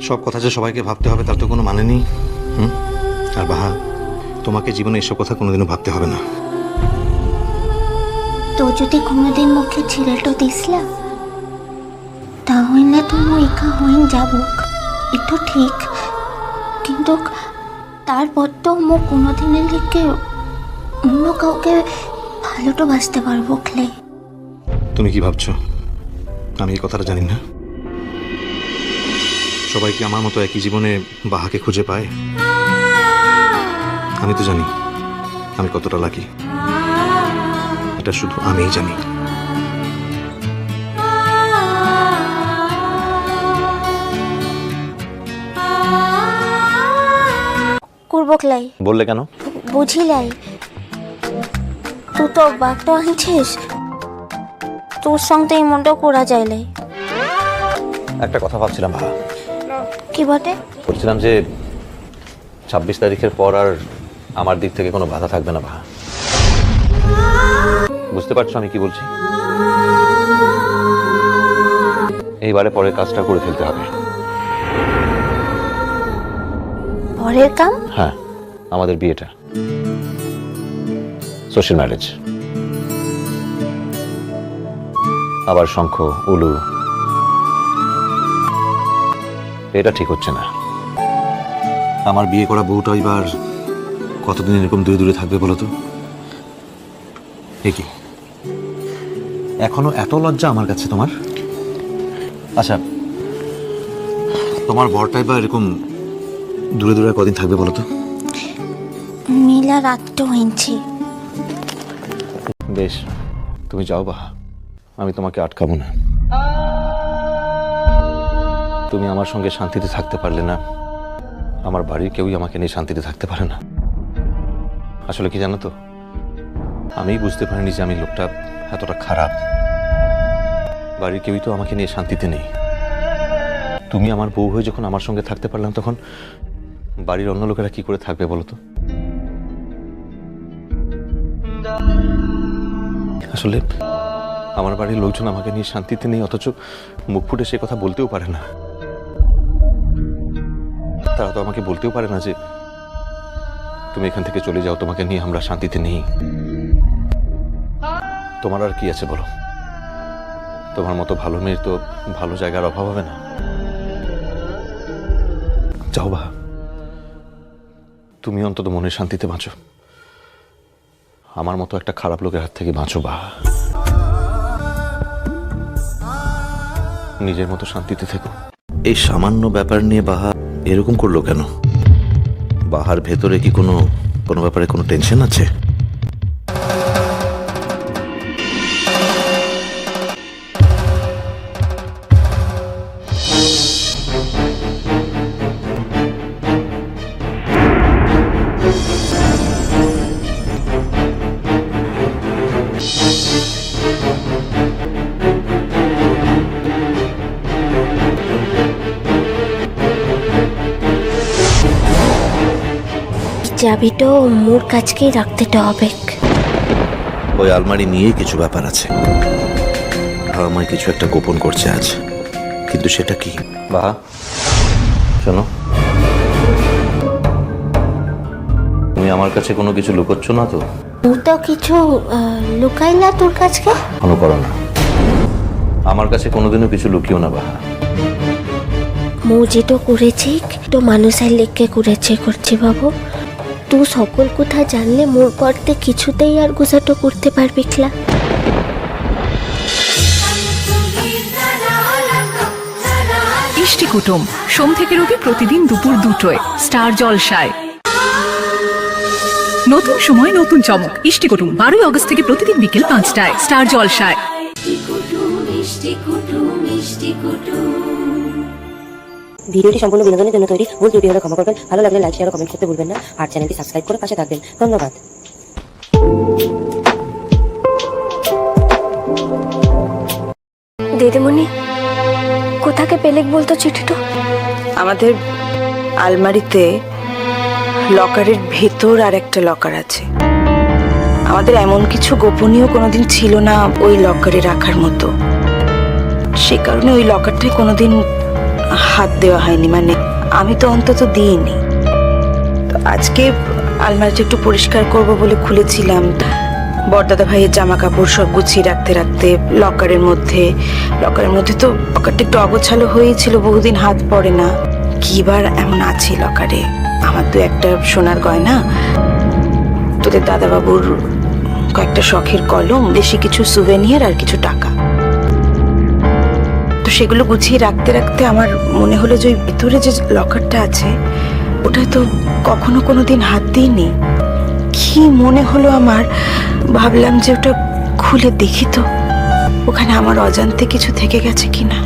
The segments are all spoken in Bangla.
সব কথা যে সবাইকে ভাবতে হবে তার তো কোনো মানে নেই। আর বাহা, তোমাকে জীবনে এসব কথা কোনোদিনও ভাবতে হবে না। তো যদি কোনোদিন মুখে ছিলেটো দিছিলা তাহলে তো একা হইন যাবুক, এতো ঠিক, কিন্তু তারপর তো মো কোনোদিনের লিখে অন্য কাউকে ভালোটা বাঁচতে পারবো ক্লে। তুমি কি ভাবছো আমি এই কথাটা জানি না? সবাই কি আমার মতো একই জীবনে বাহাকে খুঁজে পায়? আমি তো জানি আমি কতটা লাকি, এটা শুধু আমিই জানি। করবো ক্লাই বললে কেন? বুঝিলাই, তুই তো বাঘটা আনছিস, তোর সঙ্গে এমনটা করা যাইলে। একটা কথা ভাবছিলাম বাহা, কি বটে? বলছিলাম যে 26 তারিখের পর আর আমার দিক থেকে কোনো বাধা থাকবে না বাহা। বুঝতে পারছো আমি কি বলছি? এইবারে পরের কাজটা করে ফেলতে হবে। পরের কাম? হ্যাঁ, আমাদের বিয়েটা সোশ্যাল ম্যারেজ। আবার শঙ্খ উলু, এটা ঠিক হচ্ছে না। আমার বিয়ে করা বউটা এবার কতদিন এরকম দূরে দূরে থাকবে বলো তো? কি এখনো এত লজ্জা আমার কাছে তোমার? আচ্ছা, তোমার বরটা এবার এরকম দূরে দূরে কদিন থাকবে বলো তো? মিলা রাতটা হইছি। বেশ, তুমি যাও বাহা, আমি তোমাকে আটকাবো না। তুমি আমার সঙ্গে শান্তিতে থাকতে পারলে না, আমার বাড়ির কেউই আমাকে নিয়ে শান্তিতে থাকতে পারে না। আসলে কি জানো তো, আমি বুঝতে পারিনি যে আমি লোকটা এতটা খারাপ। বাড়ির কেউই তো আমাকে নিয়ে শান্তিতে নেই। তুমি আমার বউ হয়ে যখন আমার সঙ্গে থাকতে পারলাম, তখন বাড়ির অন্য লোকেরা কি করে থাকবে বলো তো? আসলে আমার বাড়ির লোকজন আমাকে নিয়ে শান্তিতে নেই, অথচ মুখ ফুটে সে কথা বলতেও পারে না। তারা তো আমাকে বলতেও পারে না যে তুমি এখান থেকে চলে যাও, তোমাকে নিয়ে আমরা শান্তিতে নেই। তোমার আর কি আছে বলো? তোমার মতো ভালো মেয়ের তো ভালো জায়গার অভাব হবে না। যাও বা, তুমি অন্তত মনের শান্তিতে বাঁচো, আমার মতো একটা খারাপ লোকের হাত থেকে বাঁচো বা। নিজের মতো শান্তিতে থেকো। এই সামান্য ব্যাপার নিয়ে বাহা এরকম করলো কেন? বাহার ভেতরে কি কোনো ব্যাপারে কোনো টেনশন আছে? চাবিটা মোর কাছকেই রাখতে হবে। ওই আলমারি নিয়ে কিছু ব্যাপার আছে, আমায় কিছু একটা গোপন করছে আজ, কিন্তু সেটা কি? বাহা শোনো, তুমি আমার কাছে কোনো কিছু লুকোচ্ছ না তো? তুই তো কিছু লুকাই না তোর কাছকে। কোনো করো না, আমার কাছে কোনোদিনও কিছু লুকিও না বাহা। মো যেটা করেছি তো মানুষের লেখকে করছি বাবু। তুই সকল কথা জানলে মোর পরতে কিছুতেই আর গুজাটো করতে পারবি ক্লা। ইষ্টি কুটুম সোম থেকে রবি প্রতিদিন দুপুর 2টায় স্টার জলসায়। নতুন সময় নতুন চমক, ইষ্টি কুটুম 12 আগস্ট থেকে প্রতিদিন বিকেল 5টায় স্টার জলসায়। ভিডিওটি সম্পূর্ণ বিনোদনের জন্য তৈরি, ভুল ত্রুটি হলে ক্ষমা করবেন। ভালো লাগলে লাইক শেয়ার ও কমেন্ট করতে ভুলবেন না, আর চ্যানেলটি সাবস্ক্রাইব করে পাশে থাকবেন। ধন্যবাদ। দিদিমণি কোথাকে পেলেক বলতো চিঠিটা? আমাদের আলমারিতে লকারের ভেতর আর একটা লকার আছে। আমাদের এমন কিছু গোপনীয় কোনোদিন ছিল না ওই লকারে রাখার মতো, সে কারণে ওই লকারটাই কোনোদিন হাত দেওয়া হয়নি, মানে আমি তো অন্তত দিইনি। তো আজকে আলমারিটা একটু পরিষ্কার করব বলে খুলেছিলাম, বড়দাদা ভাইয়ের জামা কাপড় সব গুছিয়ে রাখতে রাখতে লকারের মধ্যে তো লকারটা একটু অগোছালো হয়েছিল, বহুদিন হাত পড়ে না। কিবার এমন আছে লকারে? আমার তো একটা সোনার গয়না, তোদের দাদাবাবুর কয়েকটা শখের কলম, বেশি কিছু সুভেনিয়ার আর কিছু টাকা। তো সেগুলো গুছিয়ে রাখতে রাখতে আমার মনে হলো যে ওই ভিতরে যে লকারটা আছে ওটা তো কখনো কোনোদিন হাত দিইনি। কি মনে হলো আমার, ভাবলাম যে ওটা খুলে দেখি তো ওখানে আমার অজান্তে কিছু থেকে গেছে কিনা।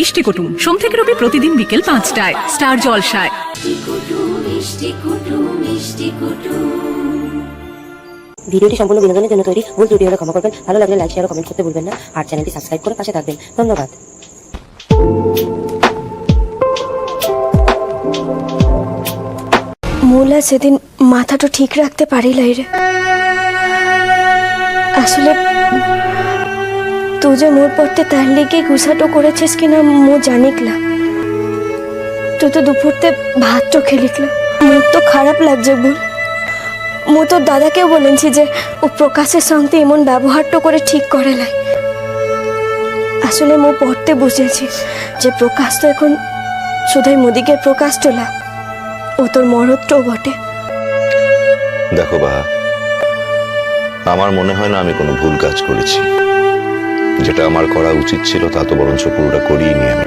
ইষ্টি কুটুম সোম থেকে রবি প্রতিদিন বিকেল 5টায় স্টার জলসায়। ভিডিওটি সম্পূর্ণ বিনোদনের জন্য তৈরি, ভুল ত্রুটি হলে ক্ষমা করবেন। ভালো লাগলে লাইক শেয়ার ও কমেন্ট করতে ভুলবেন না, আর চ্যানেলটি সাবস্ক্রাইব করে পাশে থাকবেন। ধন্যবাদ। মোলা সেদিন মাথাটা ঠিক রাখতে পারিলাই রে। আসলে তুই যে মোর পড়তে তার লেগে গুছাটো করেছিস কিনা মো জানিকলা। তুই তো দুপুরতে ভাতটা খেলিকলা, মোর তো খারাপ লাগছে বল। মো তোর দাদাকেও বলেছি যে ও প্রকাশের সঙ্গে এমন ব্যবহারটা করে ঠিক করে লাই। আসলে মো পড়তে বুঝেছি যে প্রকাশ তো এখন শুধুই মোদিকের প্রকাশ তোলা, ও তোর মরদটাও বটে। দেখো বাহা, আমার মনে হয় না আমি কোনো ভুল কাজ করেছি। যেটা আমার করা উচিত ছিল তা তো বরঞ্চ পুরোটা করিনি আমি।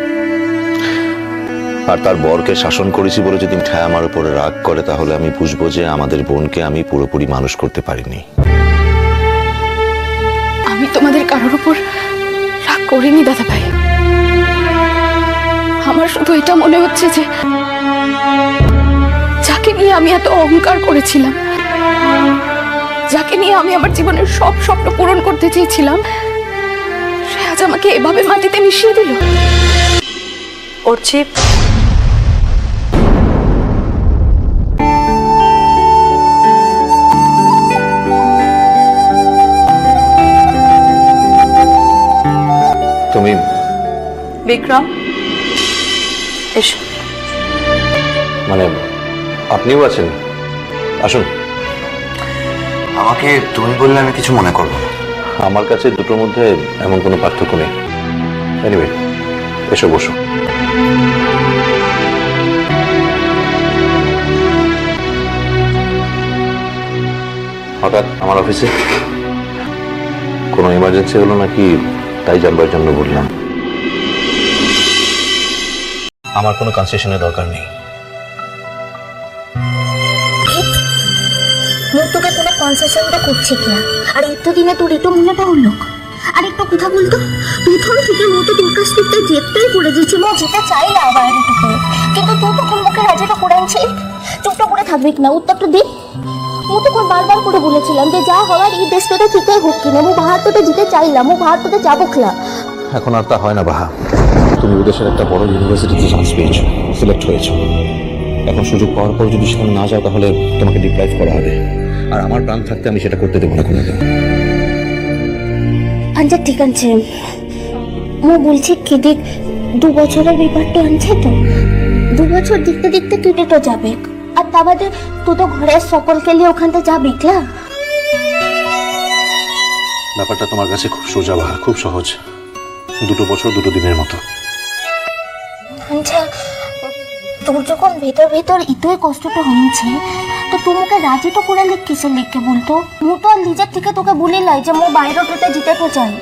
আর তার বরকে শাসন করেছি বলে যদি ঠায় আমার উপরে রাগ করে, তাহলে আমি বুঝবো যে আমাদের বোনকে আমি পুরোপুরি মানুষ করতে পারিনি। আমি তোমাদের কারোর উপর রাগ করিনি দাদা ভাই। আমার শুধু এটা মনে হচ্ছে যে যাকে নিয়ে আমি এত অহংকার করেছিলাম, যাকে নিয়ে আমি আমার জীবনের সব স্বপ্ন পূরণ করতে চেয়েছিলাম, সে আজ আমাকে এভাবে মাটিতে মিশিয়ে দিল। অর্চিত, তুমি বিক্রম এসো। মানে আপনিও আছেন? আসুন। আমাকে তুমি বললে আমি কিছু মনে করবো না। আমার কাছে দুটোর মধ্যে এমন কোনো পার্থক্য নেই। এনিওয়ে, এসো বসো। হঠাৎ আমার অফিসে কোনো এমার্জেন্সি হলো নাকি তাই জানবার জন্য বললাম। আমার কোনো কনসেশনের দরকার নেই। মুখ তোকে কোনো কনসেশনটা করছে কিনা, আর এতদিনে তোর এটো মনেটা হলো। আর একটু কথা বলতো, প্রথম থেকে মতো তোর কাছ থেকে জেদটাই করে দিচ্ছে, মা যেটা চাই না বাইরে টুকু, কিন্তু তুই তো কোন মুখে রাজিটা করে আনছিস। চুপটা করে থাকবি না, উত্তরটা দে। মু তোকে বারবার করে বলেছিলাম যে যা হওয়ার এই দেশটাতে ঠিকই হোক কিনা, মু ভারততে যেতে চাইলাম, মু ভারততে যাবো খেলা। এখন আর তা হয় না বাহা। তুমি বিদেশের একটা বড় ইউনিভার্সিটিতে চান্স পেয়েছো, সিলেক্ট হয়েছো। এখন সুযোগ পাওয়ার পর যদি সেখানে না যাও তাহলে তোমাকে ডিপ্রাইভ করা হবে, আর আমার প্রাণ থাকতে আমি সেটা করতে দেবো না কোনোদিন। আচ্ছা ঠিক আছে, মু বলছি কি দেখ, 2 বছরের ব্যাপারটা আনছে তো, 2 বছর দেখতে দেখতে কেটে তো যাবে। আর তা বাদে তুই তো ঘরের সকলকে নিয়ে ওখানটা যাবি ক্লা। ব্যাপারটা তোমার কাছে খুব সোজা বাহা, খুব সহজ। 2 বছর 2 দিনের মতো। আচ্ছা, তোর যখন ভেতর ভেতর এতই কষ্টটা হয়েছে, তো তোমাকে রাজি তো করে কিসের লিখকে বলতো? মু তো আর নিজের থেকে তোকে বলিলাই যে মো বাইরে তোতে জিতে তো চাই।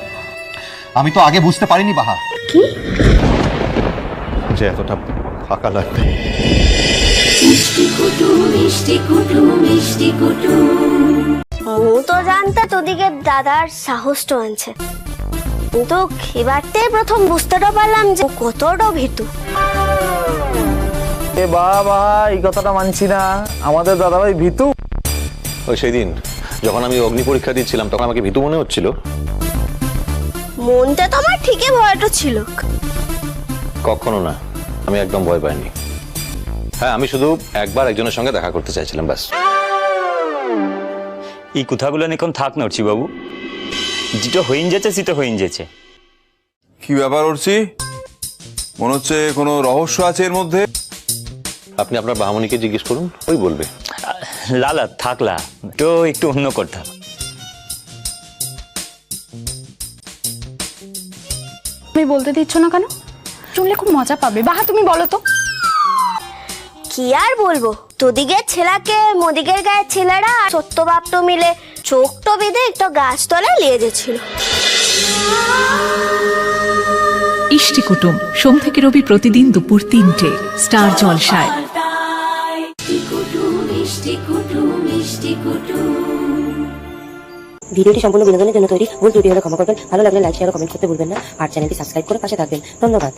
আমি তো আগে বুঝতে পারিনি বাহা কি যে এতটা ফাঁকা লাগবে। মু তো জানতে তোদিকে দাদার সাহসটা আনছে, কিন্তু এবারতে প্রথম বুঝতেটা পারলাম যে ও কতটা ভীতু। এ বাবা, এই কথাটা মানছি না, আমাদের দাদাভাই ভীতু। ওই সেদিন যখন আমি অগ্নি পরীক্ষা দিচ্ছিলাম তখন আমাকে ভীতু মনে হচ্ছিল। মনটা তো আমার ঠিকই ভয়টা ছিল। কখনো না, আমি একদম ভয় পাইনি। হ্যাঁ, আমি শুধু একবার একজনের সঙ্গে দেখা করতে চাইছিলাম, ব্যাস। এই কথাগুলো এখন থাক না অর্চি বাবু, যেটা হয়ে যাচ্ছে সেটা হয়ে যাচ্ছে। কি ব্যাপার অর্চি? মনে হচ্ছে কোনো রহস্য আছে এর মধ্যে। আপনি আপনার বাহামণিকে জিজ্ঞেস করুন, ওই বলবে। লালা থাকলা তো একটু অন্য কথা। তুমি বলতে দিচ্ছ না কেন? শুনলে খুব মজা পাবে। বাহা তুমি বলো তো। কি আর বলবো, তোদিকের ছেলাকে মোদিকের গায়ের ছেলেরা সত্যবাপ্ত মিলে চোখটো বেঁধে একটা গাছতলায় নিয়ে গেছিল। ইষ্টি কুটুম সোম থেকে রবি প্রতিদিন দুপুর 3টে স্টার জলসায়। ভিডিওটি সম্পূর্ণ বিনোদনের জন্য তৈরি, ভুল ত্রুটি হলে ক্ষমা করবেন। ভালো লাগলে লাইক শেয়ার ও কমেন্ট করতে ভুলবেন না আর চ্যানেলটি সাবস্ক্রাইব করে পাশে থাকবেন। ধন্যবাদ।